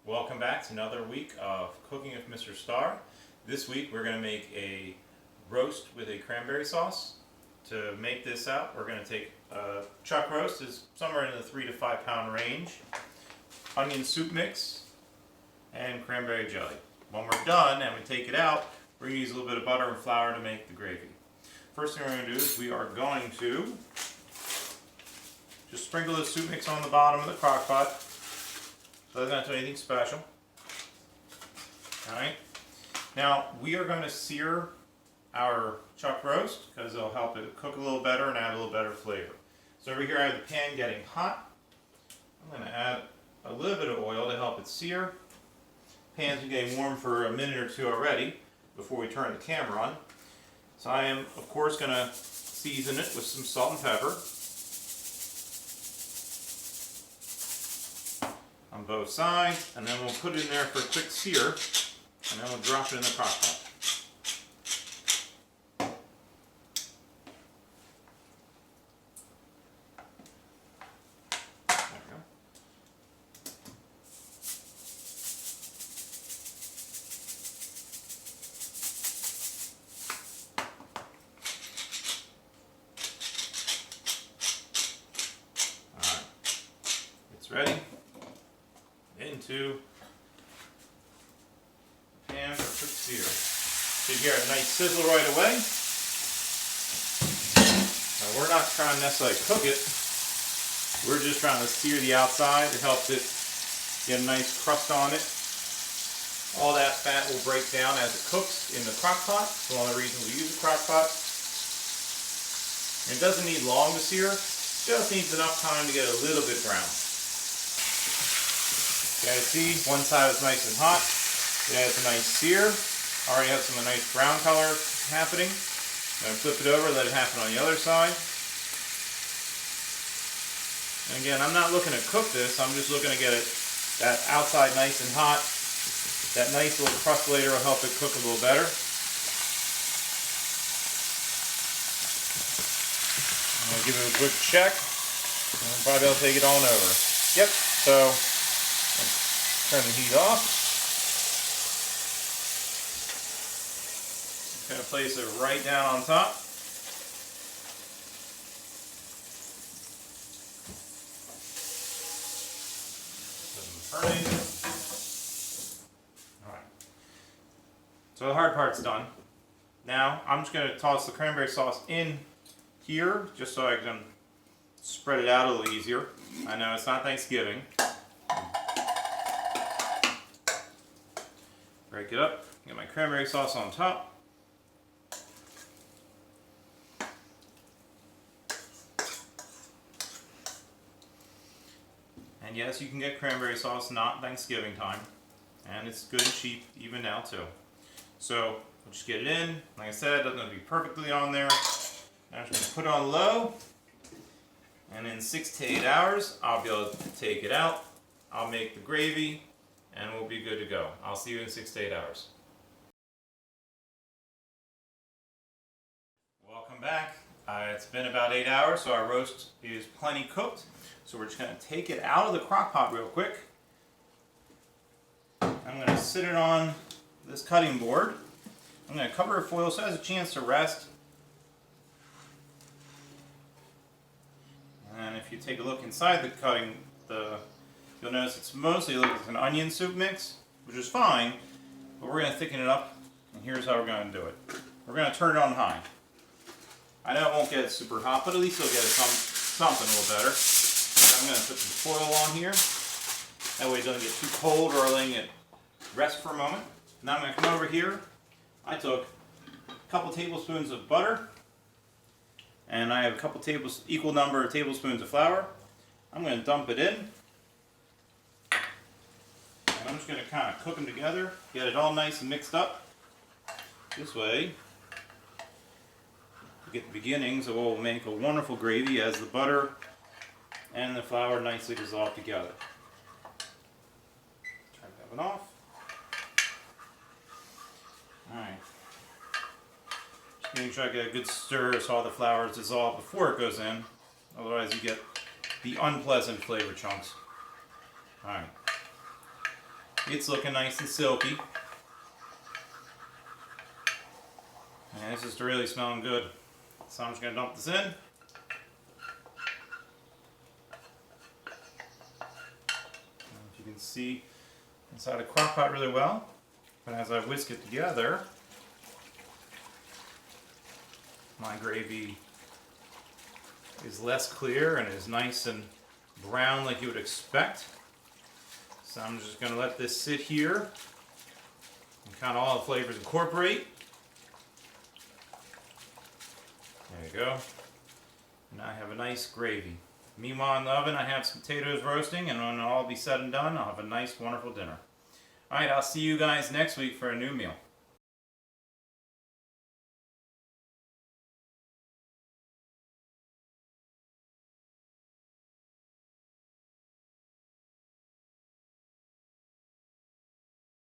Welcome back to another week of Cooking with Mr. Starr. This week we're going to make a roast with a cranberry sauce. To make this out, we're going to take chuck roast, is somewhere in the 3 to 5 pound range, onion soup mix, and cranberry jelly. When we're done and we take it out, we're going to use a little bit of butter and flour to make the gravy. First thing we're going to do is we are going to just sprinkle the soup mix on the bottom of the crock pot. Doesn't have to do anything special. Alright. Now we are going to sear our chuck roast because it'll help it cook a little better and add a little better flavor. So over here I have the pan getting hot. I'm going to add a little bit of oil to help it sear. Pan's been getting warm for a minute or two already before we turn the camera on. So I am of course going to season it with some salt and pepper on both sides, and then we'll put it in there for a quick sear, and then we'll drop it in the crock pot. There we go. Alright, it's ready. Into the pan for quick sear. So you hear a nice sizzle right away. Now we're not trying to necessarily cook it. We're just trying to sear the outside. It helps it get a nice crust on it. All that fat will break down as it cooks in the crock pot. It's one of the reasons we use a crock pot. It doesn't need long to sear. It just needs enough time to get a little bit brown. You guys see, one side is nice and hot. It has a nice sear. Already has some nice brown color happening. I'm going to flip it over, let it happen on the other side. And again, I'm not looking to cook this. I'm just looking to get it that outside nice and hot. That nice little crust later will help it cook a little better. I'm going to give it a quick check. And I'll probably be able to take it on over. Yep, so turn the heat off. Just going to place it right down on top. Turning. Alright. So the hard part's done. Now I'm just going to toss the cranberry sauce in here just so I can spread it out a little easier. I know it's not Thanksgiving. Break it up, get my cranberry sauce on top. And yes, you can get cranberry sauce not Thanksgiving time. And it's good and cheap even now too. So we'll just get it in. Like I said, it doesn't have to be perfectly on there. Now I'm just going to put it on low. And in 6 to 8 hours, I'll be able to take it out. I'll make the gravy. And we'll be good to go. I'll see you in 6 to 8 hours. Welcome back. It's been about 8 hours, so our roast is plenty cooked. So we're just going to take it out of the crock pot real quick. I'm going to sit it on this cutting board. I'm going to cover it with foil so it has a chance to rest. And if you take a look inside the cutting, you'll notice it's mostly like an onion soup mix, which is fine, but we're going to thicken it up, and here's how we're going to do it. We're going to turn it on high. I know it won't get it super hot, but at least it'll get it something a little better. I'm going to put some foil on here. That way it doesn't get too cold or letting it rest for a moment. Now I'm going to come over here. I took a couple tablespoons of butter, and I have a couple equal number of tablespoons of flour. I'm going to dump it in. I'm just going to kind of cook them together, get it all nice and mixed up. This way, we get the beginnings of what will make a wonderful gravy as the butter and the flour nicely dissolve together. Turn that one off. Alright. Just making sure I get a good stir so all the flour is dissolved before it goes in. Otherwise you get the unpleasant flavor chunks. Alright. It's looking nice and silky. And it's just really smelling good. So I'm just going to dump this in. If you can see inside the crock pot really well. But as I whisk it together, my gravy is less clear and is nice and brown like you would expect. So I'm just going to let this sit here and kind of all the flavors incorporate. There you go. And I have a nice gravy. Meanwhile in the oven I have some potatoes roasting, and when it'll all be said and done, I'll have a nice wonderful dinner. Alright, I'll see you guys next week for a new meal.